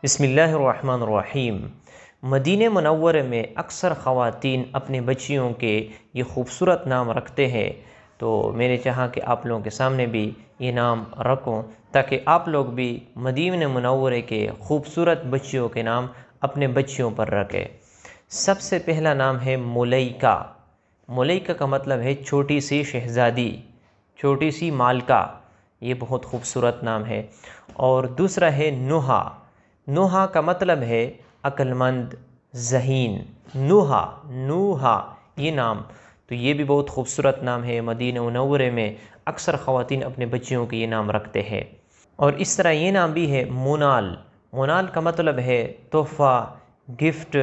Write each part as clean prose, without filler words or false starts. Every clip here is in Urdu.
بسم اللہ الرحمن الرحیم۔ مدینہ منورہ میں اکثر خواتین اپنے بچیوں کے یہ خوبصورت نام رکھتے ہیں، تو میں نے چاہا کہ آپ لوگوں کے سامنے بھی یہ نام رکھوں تاکہ آپ لوگ بھی مدینہ منورہ کے خوبصورت بچیوں کے نام اپنے بچیوں پر رکھیں۔ سب سے پہلا نام ہے ملیکہ۔ ملیکہ کا مطلب ہے چھوٹی سی شہزادی، چھوٹی سی مالکہ، یہ بہت خوبصورت نام ہے۔ اور دوسرا ہے نوحہ۔ نوحہ کا مطلب ہے عقل مند، ذہین۔ نوحہ یہ نام، تو یہ بھی بہت خوبصورت نام ہے۔ مدینہ منورہ میں اکثر خواتین اپنے بچیوں کے یہ نام رکھتے ہیں۔ اور اس طرح یہ نام بھی ہے منال۔ منال کا مطلب ہے تحفہ، گفٹ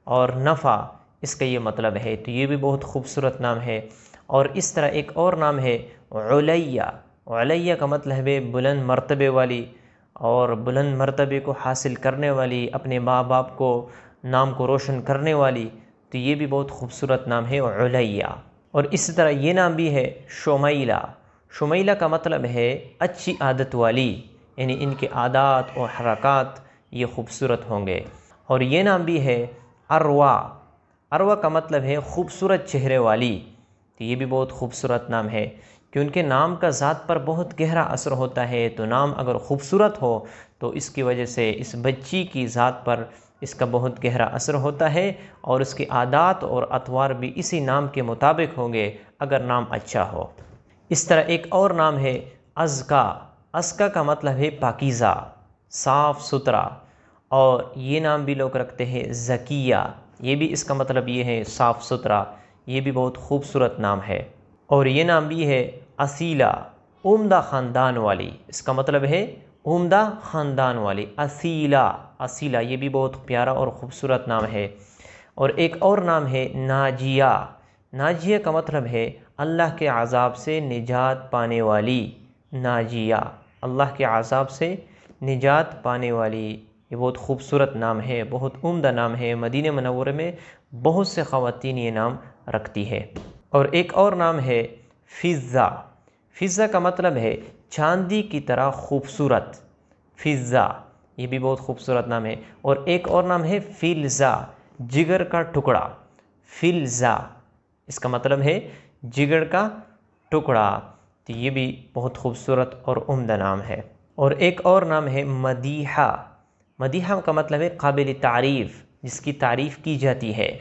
اور نفع، اس کا یہ مطلب ہے، تو یہ بھی بہت خوبصورت نام ہے۔ اور اس طرح ایک اور نام ہے علیہ۔ علیہ کا مطلب ہے بلند مرتبے والی، اور بلند مرتبے کو حاصل کرنے والی، اپنے ماں باپ کو نام کو روشن کرنے والی، تو یہ بھی بہت خوبصورت نام ہے علیہ۔ اور اسی طرح یہ نام بھی ہے شمیلہ۔ شمیلہ کا مطلب ہے اچھی عادت والی، یعنی ان کے عادات اور حرکات یہ خوبصورت ہوں گے۔ اور یہ نام بھی ہے ارویٰ۔ ارویٰ کا مطلب ہے خوبصورت چہرے والی، تو یہ بھی بہت خوبصورت نام ہے، کہ ان کے نام کا ذات پر بہت گہرا اثر ہوتا ہے۔ تو نام اگر خوبصورت ہو تو اس کی وجہ سے اس بچی کی ذات پر اس کا بہت گہرا اثر ہوتا ہے، اور اس کے عادات اور اطوار بھی اسی نام کے مطابق ہوں گے اگر نام اچھا ہو۔ اس طرح ایک اور نام ہے ازکیٰ۔ ازکیٰ کا مطلب ہے پاکیزہ، صاف ستھرا۔ اور یہ نام بھی لوگ رکھتے ہیں زکیہ، یہ بھی اس کا مطلب یہ ہے صاف ستھرا، یہ بھی بہت خوبصورت نام ہے۔ اور یہ نام بھی ہے اصیلہ، عمدہ خاندان والی، اس کا مطلب ہے عمدہ خاندان والی، اصیلہ۔ اصیلہ یہ بھی بہت پیارا اور خوبصورت نام ہے۔ اور ایک اور نام ہے ناجیہ۔ ناجیہ کا مطلب ہے اللہ کے عذاب سے نجات پانے والی۔ ناجیہ، اللہ کے عذاب سے نجات پانے والی، یہ بہت خوبصورت نام ہے، بہت عمدہ نام ہے۔ مدینہ منورہ میں بہت سے خواتین یہ نام رکھتی ہے۔ اور ایک اور نام ہے فضہ۔ فضہ کا مطلب ہے چاندی کی طرح خوبصورت، فضہ، یہ بھی بہت خوبصورت نام ہے۔ اور ایک اور نام ہے فلزہ، جگر کا ٹکڑا، فلزہ، اس کا مطلب ہے جگر کا ٹکڑا، تو یہ بھی بہت خوبصورت اور عمدہ نام ہے۔ اور ایک اور نام ہے مدیحہ۔ مدیحہ کا مطلب ہے قابل تعریف، جس کی تعریف کی جاتی ہے۔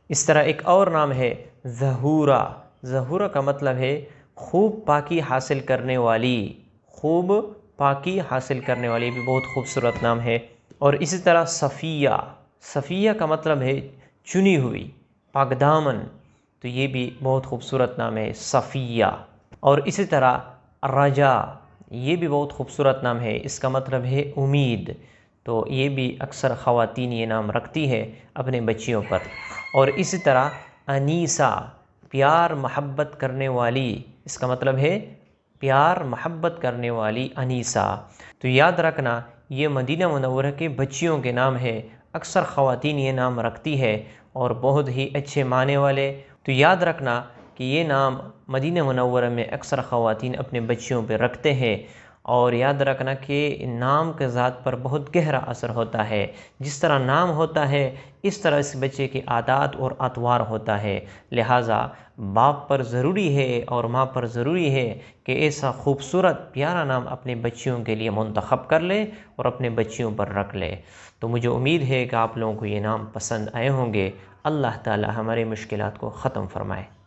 اس طرح ایک اور نام ہے ظہورہ۔ ظہورہ کا مطلب ہے خوب پاکی حاصل کرنے والی، خوب پاکی حاصل کرنے والی، بھی بہت خوبصورت نام ہے۔ اور اسی طرح صفیہ۔ صفیہ کا مطلب ہے چنی ہوئی، پاک دامن، تو یہ بھی بہت خوبصورت نام ہے صفیہ۔ اور اسی طرح رجا، یہ بھی بہت خوبصورت نام ہے، اس کا مطلب ہے امید، تو یہ بھی اکثر خواتین یہ نام رکھتی ہے اپنے بچیوں پر۔ اور اسی طرح انیسہ، پیار محبت کرنے والی، اس کا مطلب ہے پیار محبت کرنے والی انیسہ۔ تو یاد رکھنا یہ مدینہ منورہ کے بچیوں کے نام ہے، اکثر خواتین یہ نام رکھتی ہے اور بہت ہی اچھے معنی والے۔ تو یاد رکھنا کہ یہ نام مدینہ منورہ میں اکثر خواتین اپنے بچیوں پہ رکھتے ہیں، اور یاد رکھنا کہ نام کے ذات پر بہت گہرا اثر ہوتا ہے۔ جس طرح نام ہوتا ہے اس طرح اس بچے کے عادات اور اطوار ہوتا ہے، لہٰذا باپ پر ضروری ہے اور ماں پر ضروری ہے کہ ایسا خوبصورت پیارا نام اپنے بچیوں کے لیے منتخب کر لے اور اپنے بچیوں پر رکھ لے۔ تو مجھے امید ہے کہ آپ لوگوں کو یہ نام پسند آئے ہوں گے۔ اللہ تعالی ہماری مشکلات کو ختم فرمائے۔